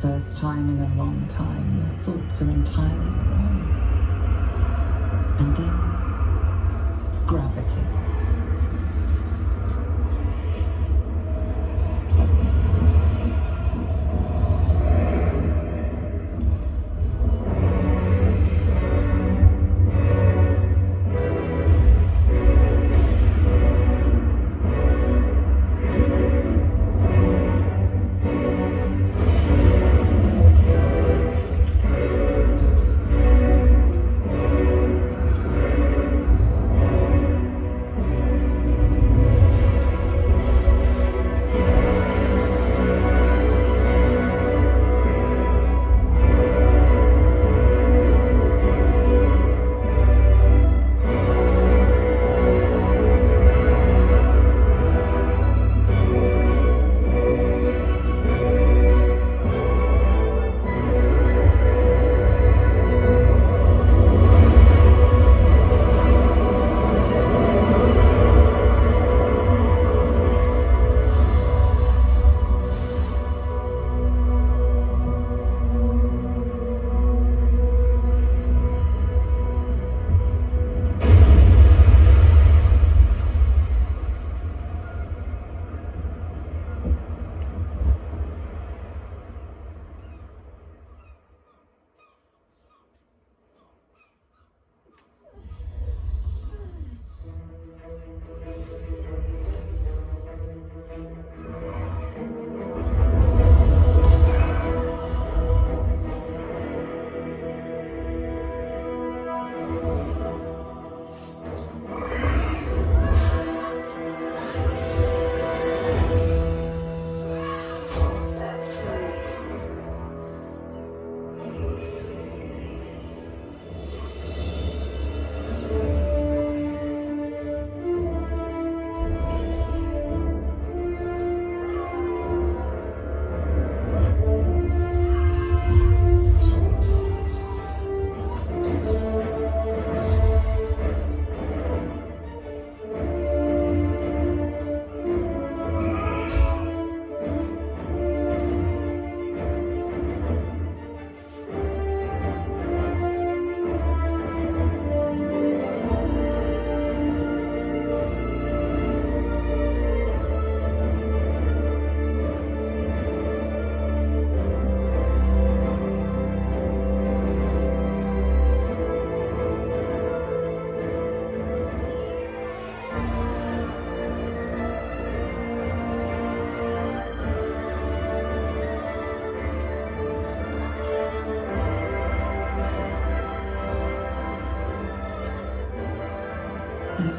first time in a long time, your thoughts are entirely your own. And then, gravity.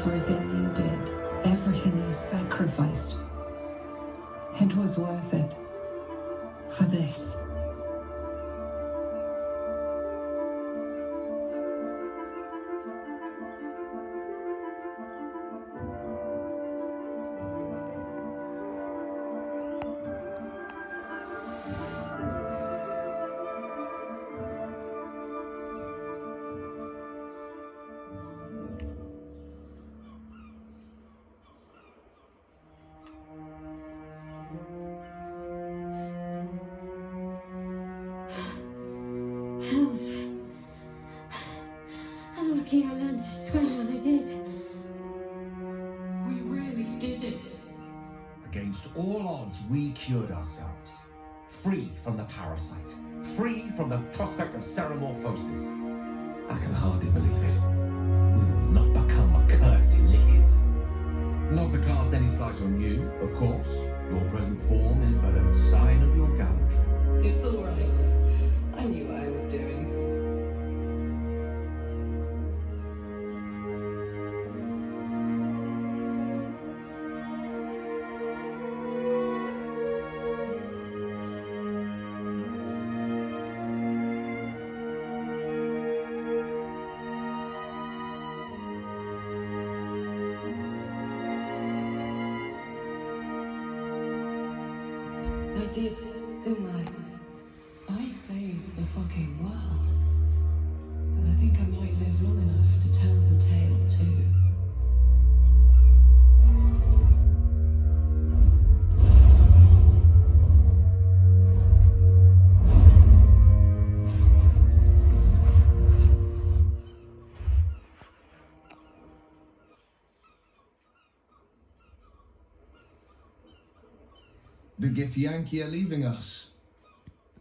Everything you did, everything you sacrificed, it was worth it. For this. Hells. I'm lucky I learned to swim when I did. We really did it. Against all odds, we cured ourselves. Free from the parasite. Free from the prospect of ceremorphosis. I can hardly believe it. We will not become accursed lithids. Not to cast any slight on you, of course. Your present form is but a sign of your gallantry. It's all right. I knew what I was doing. I did, didn't I? I saved the fucking world. And I think I might live long enough to tell the tale too. Githyanki are leaving us.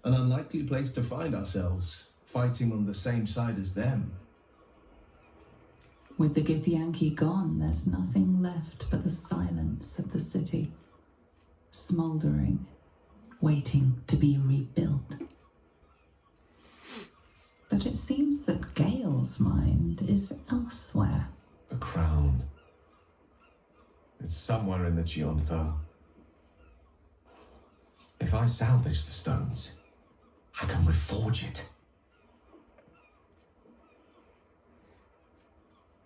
An unlikely place to find ourselves, fighting on the same side as them. With the Githyanki gone, there's nothing left but the silence of the city, smouldering, waiting to be rebuilt. But it seems that Gale's mind is elsewhere. The crown. It's somewhere in the Geontha. If I salvage the stones, I can reforge it.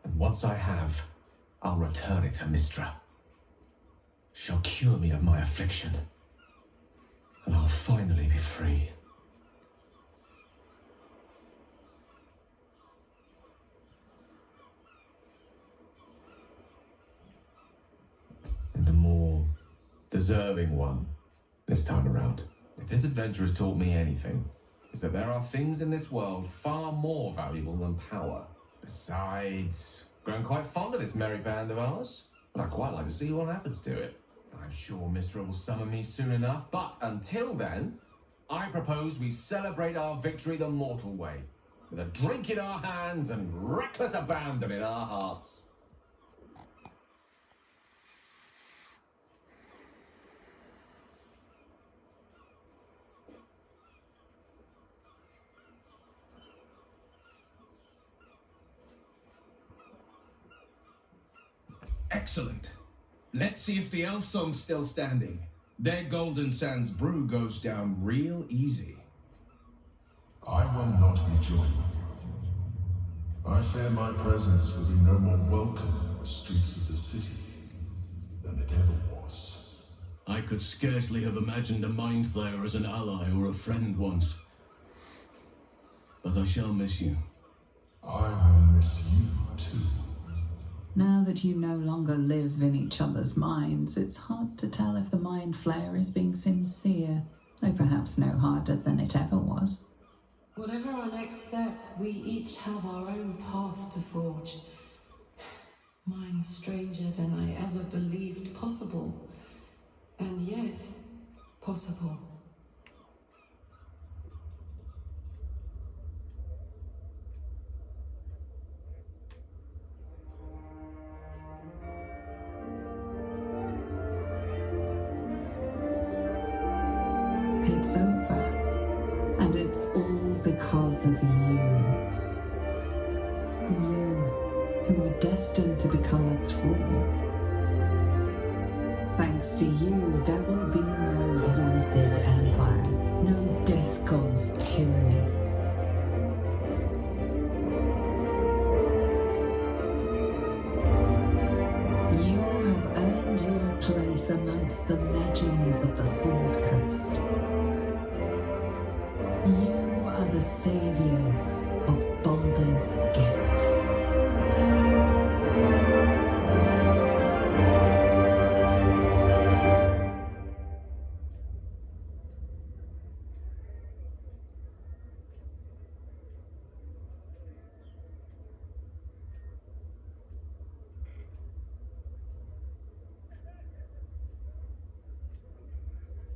And once I have, I'll return it to Mistra. She'll cure me of my affliction, and I'll finally be free. And the more deserving one this time around. If this adventure has taught me anything, it's that there are things in this world far more valuable than power. Besides, grown quite fond of this merry band of ours, and I'd quite like to see what happens to it. I'm sure Mistra will summon me soon enough, but until then, I propose we celebrate our victory the mortal way, with a drink in our hands and reckless abandon in our hearts. Excellent. Let's see if the elf song's still standing. Their Golden Sands brew goes down real easy. I will not be joining you. I fear my presence will be no more welcome in the streets of the city than it ever was. I could scarcely have imagined a Mind Flayer as an ally or a friend once. But I shall miss you. I will miss you too. Now that you no longer live in each other's minds, it's hard to tell if the Mind Flayer is being sincere, though perhaps no harder than it ever was. Whatever our next step, we each have our own path to forge. Mine stranger than I ever believed possible, and yet possible. It's over, and it's all because of you. You, who were destined to become a thrall. Thanks to you, there will be no Illithid Empire, no Death God's tyranny. You have earned your place amongst the legends of the Sword Coast. You are the saviors of Baldur's Gate.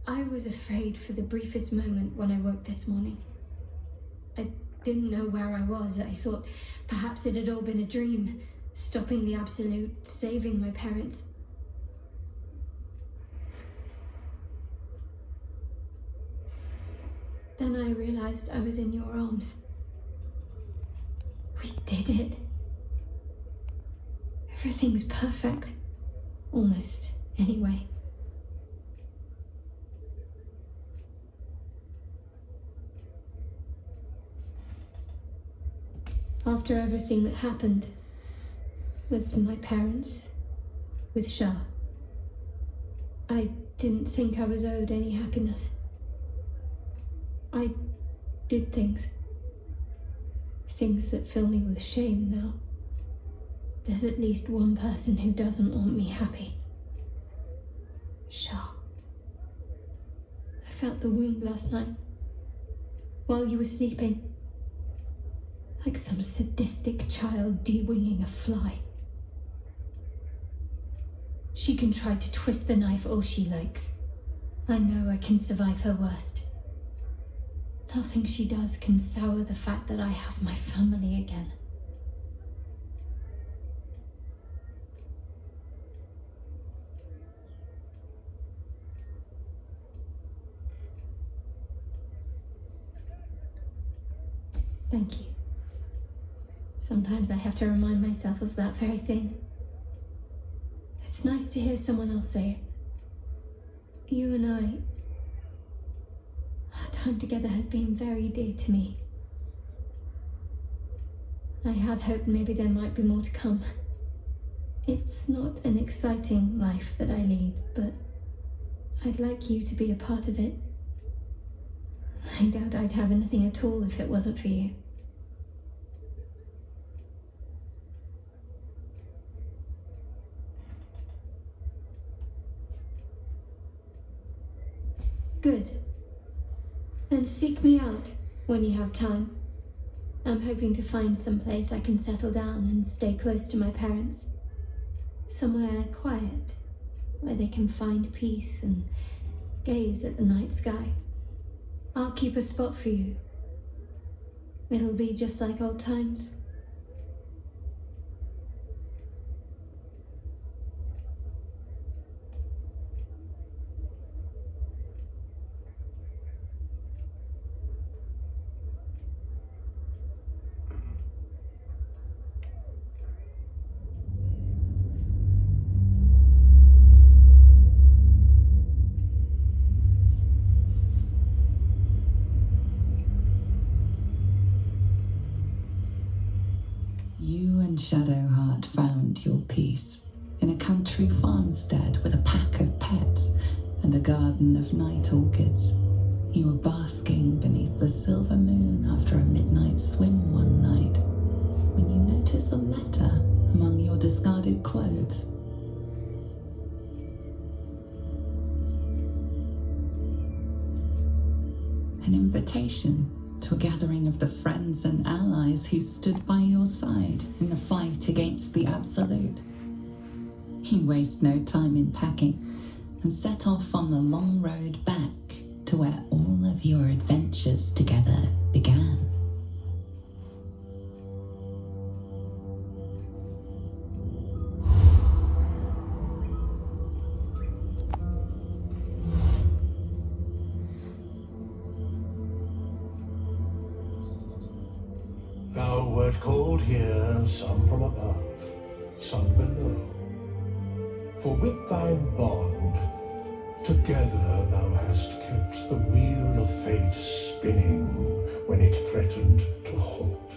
I was afraid for the briefest moment when I woke this morning. I didn't know where I was. I thought perhaps it had all been a dream, stopping the Absolute, saving my parents. Then I realized I was in your arms. We did it. Everything's perfect. Almost, anyway. After everything that happened, with my parents, with Shah, I didn't think I was owed any happiness. I did things that fill me with shame now. There's at least one person who doesn't want me happy. Shah. I felt the wound last night, while you were sleeping. Like some sadistic child de-winging a fly. She can try to twist the knife all she likes. I know I can survive her worst. Nothing she does can sour the fact that I have my family again. Thank you. Sometimes I have to remind myself of that very thing. It's nice to hear someone else say it. You and our time together has been very dear to me. I had hoped maybe there might be more to come. It's not an exciting life that I lead, but I'd like you to be a part of it. I doubt I'd have anything at all if it wasn't for you. Good. Then seek me out when you have time. I'm hoping to find some place I can settle down and stay close to my parents. Somewhere quiet, where they can find peace and gaze at the night sky. I'll keep a spot for you. It'll be just like old times. You and Shadowheart found your peace in a country farmstead with a pack of pets and a garden of night orchids. You were basking beneath the silver moon after a midnight swim one night when you notice a letter among your discarded clothes. An invitation to a gathering of the friends and allies who stood by your side in the fight against the Absolute. You waste no time in packing and set off on the long road back to where all of your adventures together began. Thou wert called here, some from above, some below. For with thine bond, together thou hast kept the wheel of fate spinning when it threatened to halt.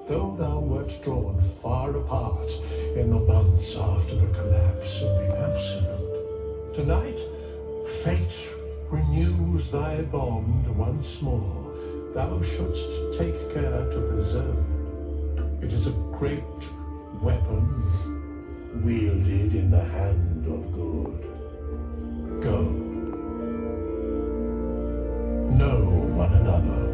Though thou wert drawn far apart in the months after the collapse of the Absolute, tonight fate renews thy bond once more. Thou shouldst take care to preserve it. It is a great weapon wielded in the hand of good. Go. Know one another.